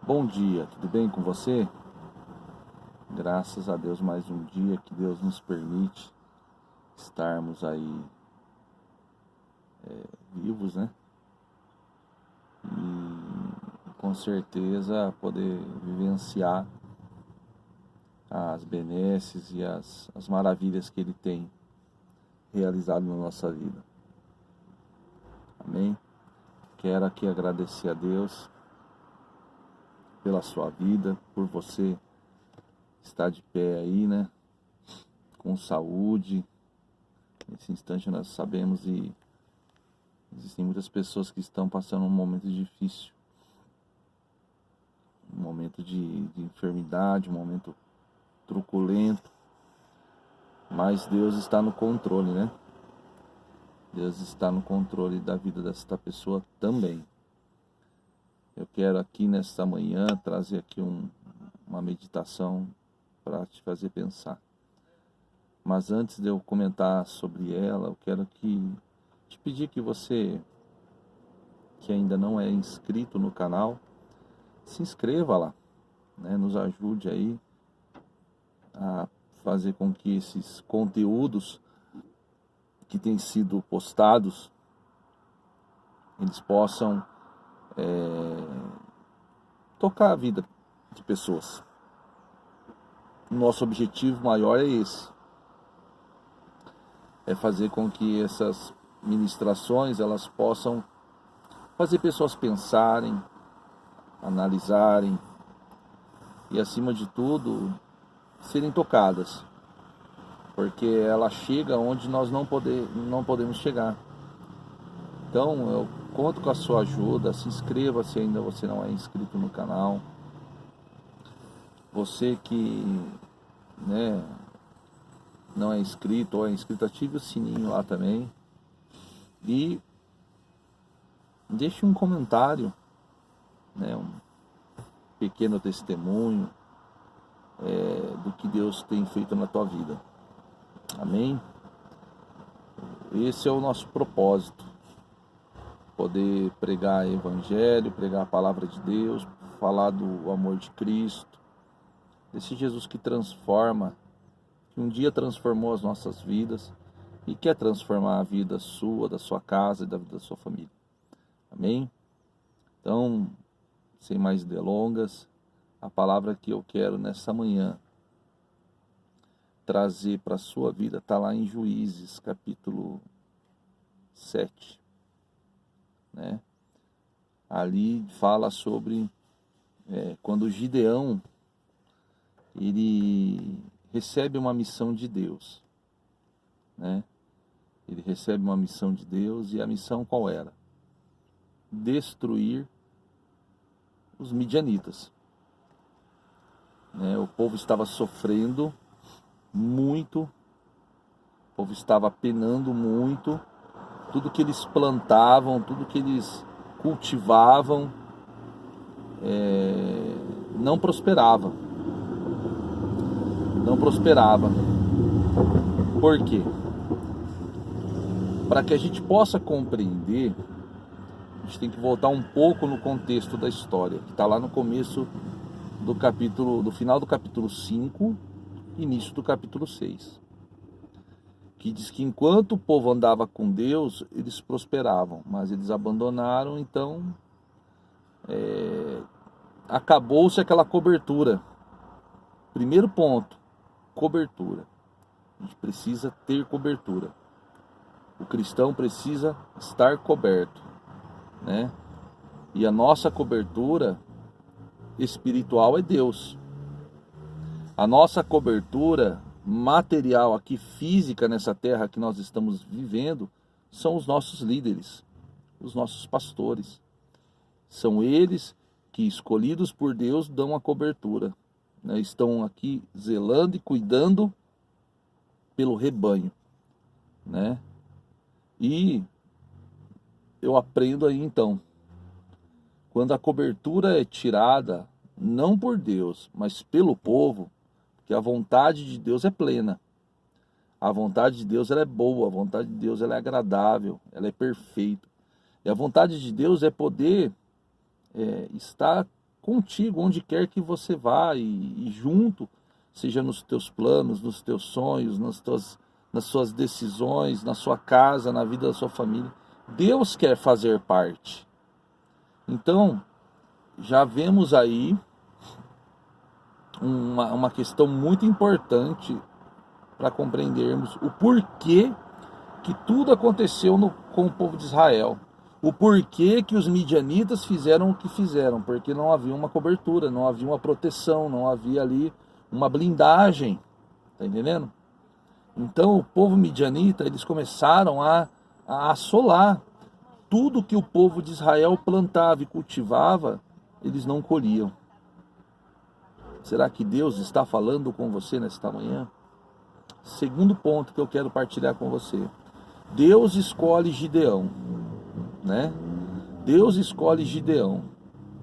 Bom dia, tudo bem com você? Graças a Deus, mais um dia que Deus nos permite estarmos aí vivos, né? E com certeza poder vivenciar as benesses e as maravilhas que Ele tem realizado na nossa vida. Amém? Quero aqui agradecer a Deus pela sua vida, por você estar de pé aí, né? Com saúde. Nesse instante nós sabemos e existem muitas pessoas que estão passando um momento difícil, um momento de enfermidade, um momento truculento, mas Deus está no controle, né? Deus está no controle da vida desta pessoa também. Eu quero aqui nesta manhã trazer aqui uma meditação para te fazer pensar. Mas antes de eu comentar sobre ela, eu quero te pedir que você, que ainda não é inscrito no canal, se inscreva lá, né? Nos ajude aí a fazer com que esses conteúdos que têm sido postados, eles possam tocar a vida de pessoas. Nosso objetivo maior é esse, é fazer com que essas ministrações elas possam fazer pessoas pensarem, analisarem e, acima de tudo, serem tocadas, porque ela chega onde nós não podemos chegar. Então eu conto com a sua ajuda. Se inscreva se ainda você não é inscrito no canal. Você que, né, não é inscrito ou é inscrito, ative o sininho lá também e deixe um comentário, né, um pequeno testemunho do que Deus tem feito na tua vida. Amém? Esse é o nosso propósito, poder pregar o Evangelho, pregar a palavra de Deus, falar do amor de Cristo, desse Jesus que transforma, que um dia transformou as nossas vidas e quer transformar a vida sua, da sua casa e da vida da sua família. Amém? Então, sem mais delongas, a palavra que eu quero nessa manhã trazer para a sua vida está lá em Juízes, capítulo 7. Né? Ali fala sobre quando Gideão ele recebe uma missão de Deus. Né? Ele recebe uma missão de Deus, e a missão qual era? Destruir os midianitas. Né? O povo estava sofrendo muito, o povo estava penando muito, tudo que eles plantavam, tudo que eles cultivavam não prosperava. Não prosperava. Por quê? Para que a gente possa compreender, a gente tem que voltar um pouco no contexto da história, que está lá no começo do capítulo, do final do capítulo 5, início do capítulo 6. Que diz que enquanto o povo andava com Deus, eles prosperavam, mas eles abandonaram, então acabou-se aquela cobertura. Primeiro ponto, cobertura. A gente precisa ter cobertura. O cristão precisa estar coberto, né? E a nossa cobertura espiritual é Deus. A nossa cobertura material aqui, física, nessa terra que nós estamos vivendo, são os nossos líderes, os nossos pastores. São eles que, escolhidos por Deus, dão a cobertura, né? Estão aqui zelando e cuidando pelo rebanho, né? E eu aprendo aí então, quando a cobertura é tirada, não por Deus, mas pelo povo, que a vontade de Deus é plena. A vontade de Deus ela é boa, a vontade de Deus ela é agradável, ela é perfeita. E a vontade de Deus é poder estar contigo, onde quer que você vá, e junto, seja nos teus planos, nos teus sonhos, nas suas decisões, na sua casa, na vida da sua família. Deus quer fazer parte. Então, já vemos aí uma questão muito importante para compreendermos o porquê que tudo aconteceu com o povo de Israel. O porquê que os midianitas fizeram o que fizeram, porque não havia uma cobertura, não havia uma proteção, não havia ali uma blindagem, tá entendendo? Então o povo midianita, eles começaram a assolar tudo que o povo de Israel plantava e cultivava, eles não colhiam. Será que Deus está falando com você nesta manhã? Segundo ponto que eu quero partilhar com você. Deus escolhe Gideão, né? Deus escolhe Gideão.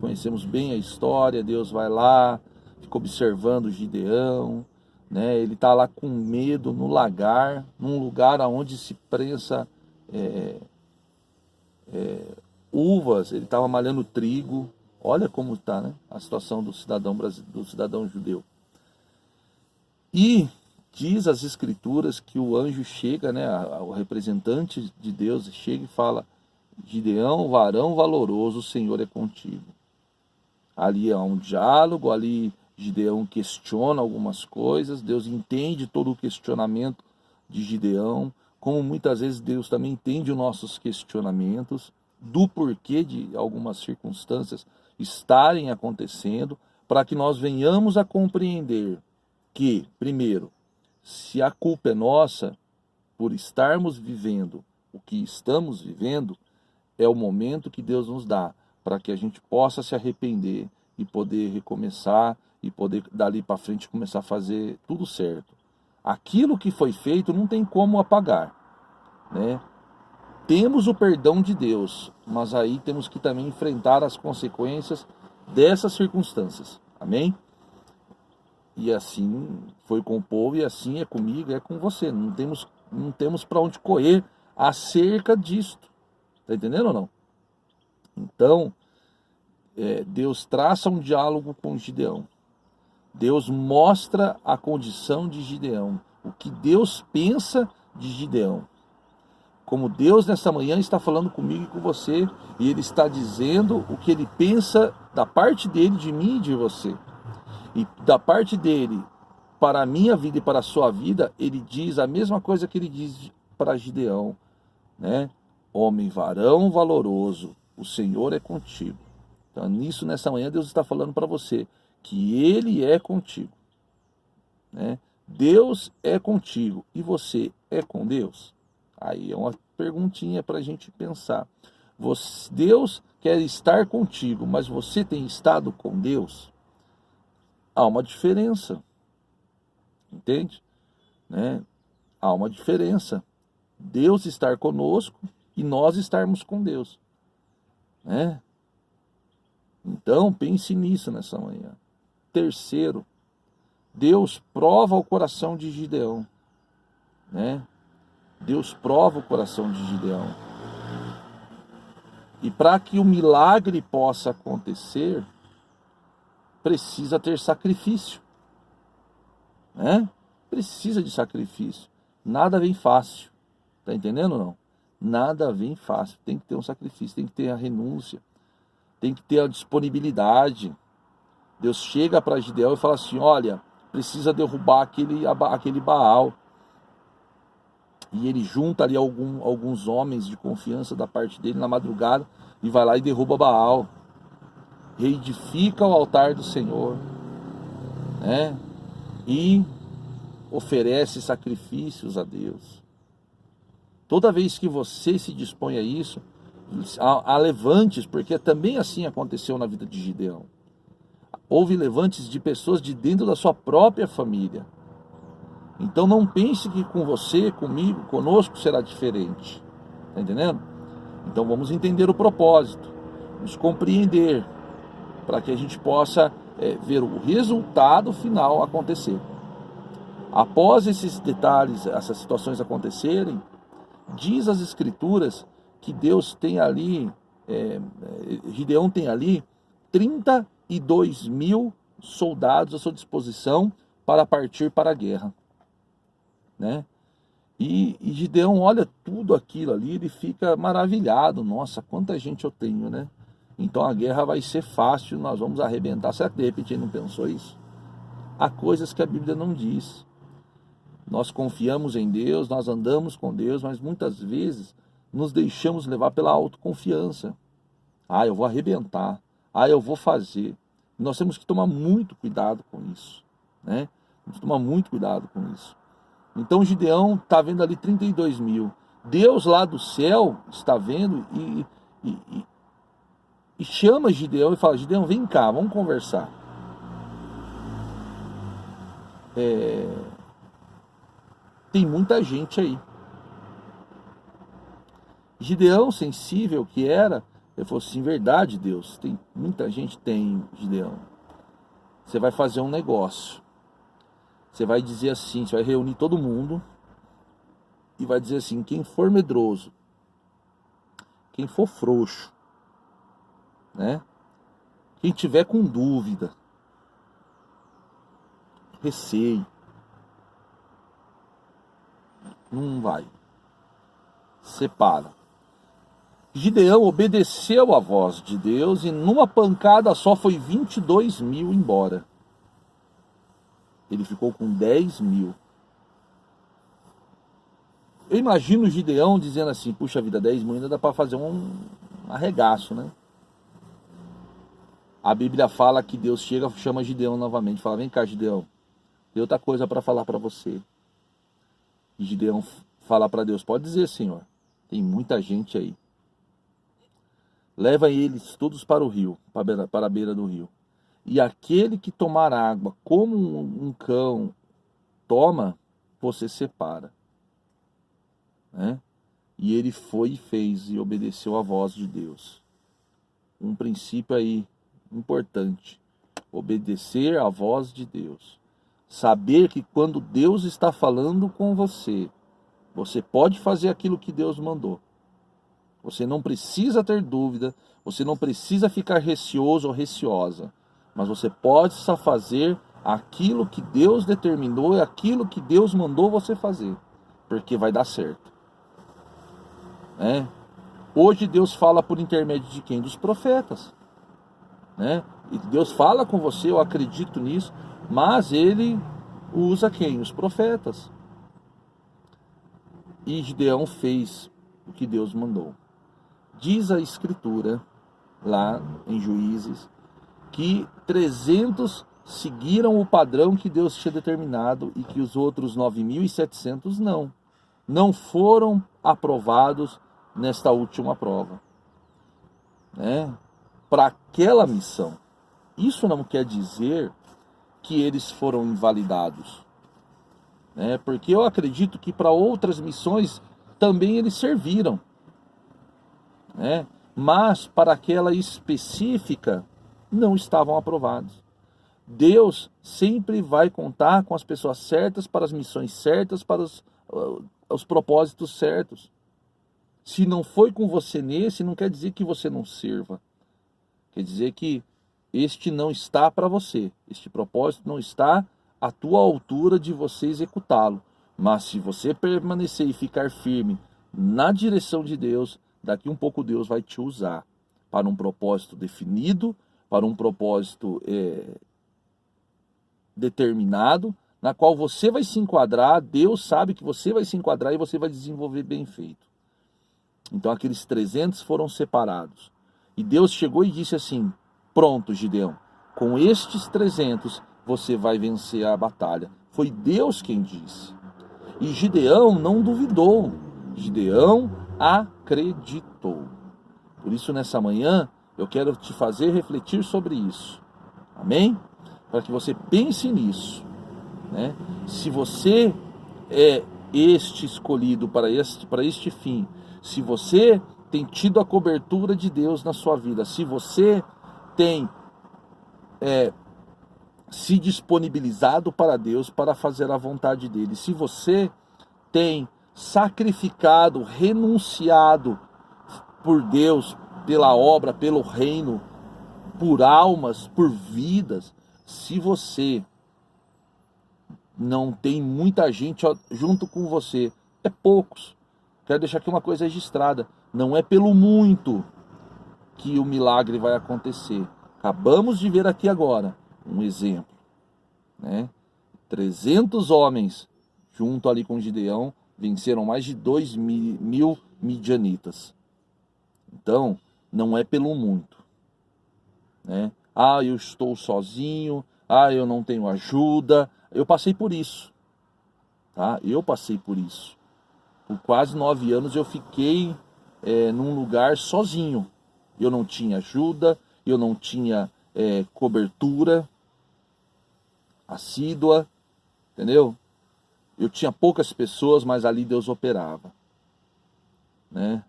Conhecemos bem a história. Deus vai lá, fica observando Gideão, né? Ele está lá com medo no lagar, num lugar onde se prensa uvas. Ele estava malhando trigo. Olha como está, né, a situação do cidadão judeu. E diz as escrituras que o anjo chega, né, o representante de Deus chega e fala: Gideão, varão valoroso, o Senhor é contigo. Ali há um diálogo, ali Gideão questiona algumas coisas, Deus entende todo o questionamento de Gideão, como muitas vezes Deus também entende os nossos questionamentos, do porquê de algumas circunstâncias estarem acontecendo, para que nós venhamos a compreender que, primeiro, se a culpa é nossa por estarmos vivendo o que estamos vivendo, é o momento que Deus nos dá para que a gente possa se arrepender e poder recomeçar e poder dali para frente começar a fazer tudo certo. Aquilo que foi feito não tem como apagar, né? Temos o perdão de Deus, mas aí temos que também enfrentar as consequências dessas circunstâncias. Amém? E assim foi com o povo, e assim é comigo, é com você. Não temos para onde correr acerca disto. Está entendendo ou não? Então, Deus traça um diálogo com Gideão. Deus mostra a condição de Gideão, o que Deus pensa de Gideão. Como Deus nessa manhã está falando comigo e com você, e Ele está dizendo o que Ele pensa da parte dele, de mim e de você. E da parte dele, para a minha vida e para a sua vida, Ele diz a mesma coisa que Ele diz para Gideão, né? Homem, varão valoroso, o Senhor é contigo. Então nisso, nessa manhã, Deus está falando para você que Ele é contigo, né? Deus é contigo e você é com Deus? Aí é uma perguntinha para a gente pensar. Deus quer estar contigo, mas você tem estado com Deus? Há uma diferença, entende? Né? Há uma diferença. Deus estar conosco e nós estarmos com Deus, né? Então pense nisso nessa manhã. Terceiro, Deus prova o coração de Gideão, né? Deus prova o coração de Gideão. E para que o milagre possa acontecer, precisa ter sacrifício, né? Precisa de sacrifício. Nada vem fácil. Tá entendendo ou não? Nada vem fácil. Tem que ter um sacrifício, tem que ter a renúncia, tem que ter a disponibilidade. Deus chega para Gideão e fala assim: olha, precisa derrubar aquele Baal. E ele junta ali alguns homens de confiança da parte dele na madrugada e vai lá e derruba Baal. Reedifica o altar do Senhor, né? E oferece sacrifícios a Deus. Toda vez que você se dispõe a isso, há levantes, porque também assim aconteceu na vida de Gideão. Houve levantes de pessoas de dentro da sua própria família. Então não pense que com você, comigo, conosco será diferente. Está entendendo? Então vamos entender o propósito, nos compreender, para que a gente possa ver o resultado final acontecer. Após esses detalhes, essas situações acontecerem, diz as escrituras que Deus tem ali, Gideão tem ali 30 32.000 soldados à sua disposição para partir para a guerra, né? E Gideão olha tudo aquilo ali, ele fica maravilhado. Nossa, quanta gente eu tenho, né? Então a guerra vai ser fácil, nós vamos arrebentar. Será que de repente ele não pensou isso? Há coisas que a Bíblia não diz. Nós confiamos em Deus, nós andamos com Deus, mas muitas vezes nos deixamos levar pela autoconfiança. Ah, eu vou arrebentar. Ah, eu vou fazer. Nós temos que tomar muito cuidado com isso, né? Temos que tomar muito cuidado com isso. Então Gideão está vendo ali 32.000. Deus lá do céu está vendo e chama Gideão e fala: Gideão, vem cá, vamos conversar. Tem muita gente aí. Gideão, sensível que era, ele falou assim: verdade, Deus, tem muita gente. Tem, Gideão. Você vai fazer um negócio. Você vai dizer assim, você vai reunir todo mundo e vai dizer assim: quem for medroso, quem for frouxo, né? Quem tiver com dúvida, receio, não vai. Separa. Gideão obedeceu à voz de Deus e numa pancada só foi 22.000 embora. Ele ficou com 10.000. Eu imagino o Gideão dizendo assim: puxa vida, 10.000 ainda dá para fazer um arregaço, né? A Bíblia fala que Deus chega, chama Gideão novamente, fala: vem cá, Gideão, tem outra coisa para falar para você. E Gideão fala para Deus: pode dizer, Senhor, tem muita gente aí. Leva eles todos para o rio, para a beira do rio. E aquele que tomar água como um cão toma, você separa. Né? E ele foi e fez e obedeceu à voz de Deus. Um princípio aí importante: obedecer à voz de Deus. Saber que quando Deus está falando com você, você pode fazer aquilo que Deus mandou. Você não precisa ter dúvida, você não precisa ficar receoso ou receosa, mas você pode só fazer aquilo que Deus determinou e aquilo que Deus mandou você fazer, porque vai dar certo. Né? Hoje Deus fala por intermédio de quem? Dos profetas. Né? E Deus fala com você, eu acredito nisso, mas Ele usa quem? Os profetas. E Gideão fez o que Deus mandou. Diz a Escritura, lá em Juízes, que 300 seguiram o padrão que Deus tinha determinado e que os outros 9.700 não foram aprovados nesta última prova, né? Para aquela missão. Isso não quer dizer que eles foram invalidados, né? Porque eu acredito que para outras missões também eles serviram, né? Mas para aquela específica não estavam aprovados. Deus sempre vai contar com as pessoas certas para as missões certas, para os propósitos certos. Se não foi com você nesse, não quer dizer que você não sirva. Quer dizer que este não está para você. Este propósito não está à tua altura de você executá-lo. Mas se você permanecer e ficar firme na direção de Deus, daqui um pouco Deus vai te usar para um propósito definido, para um propósito determinado, na qual você vai se enquadrar. Deus sabe que você vai se enquadrar e você vai desenvolver bem feito. Então aqueles 300 foram separados. E Deus chegou e disse assim: pronto, Gideão, com estes 300 você vai vencer a batalha. Foi Deus quem disse. E Gideão não duvidou. Gideão acreditou. Por isso, nessa manhã, eu quero te fazer refletir sobre isso. Amém? Para que você pense nisso. Né? Se você é este escolhido para este fim, se você tem tido a cobertura de Deus na sua vida, se você tem se disponibilizado para Deus para fazer a vontade dele, se você tem sacrificado, renunciado por Deus, pela obra, pelo reino por almas, por vidas. Se você não tem muita gente junto com você, é poucos. Quero deixar aqui uma coisa registrada: não é pelo muito que o milagre vai acontecer. Acabamos de ver aqui agora um exemplo, né? 300 homens junto ali com Gideão venceram mais de 2.000 midianitas. Então, não é pelo muito, né? Ah, eu estou sozinho, ah, eu não tenho ajuda. Eu passei por isso, tá? Eu passei por isso. Por quase 9 anos eu fiquei num lugar sozinho. Eu não tinha ajuda, eu não tinha cobertura assídua, entendeu? Eu tinha poucas pessoas, mas ali Deus operava, né?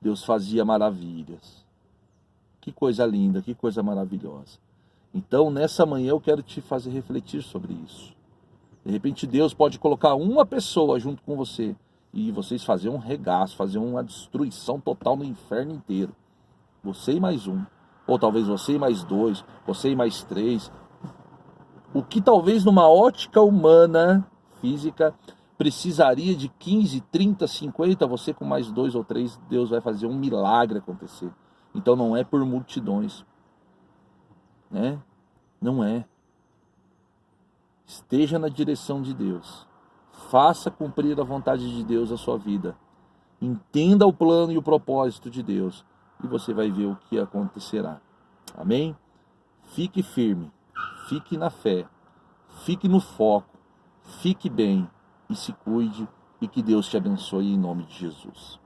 Deus fazia maravilhas. Que coisa linda, que coisa maravilhosa. Então, nessa manhã eu quero te fazer refletir sobre isso. De repente Deus pode colocar uma pessoa junto com você e vocês fazer um regaço, fazer uma destruição total no inferno inteiro. Você e mais um. Ou talvez você e mais 2, você e mais 3. O que talvez numa ótica humana, física, precisaria de 15, 30, 50, você com mais 2 ou 3, Deus vai fazer um milagre acontecer. Então não é por multidões, né? Não é. Esteja na direção de Deus. Faça cumprir a vontade de Deus a sua vida. Entenda o plano e o propósito de Deus. E você vai ver o que acontecerá. Amém? Fique firme. Fique na fé. Fique no foco. Fique bem. E se cuide. E que Deus te abençoe em nome de Jesus.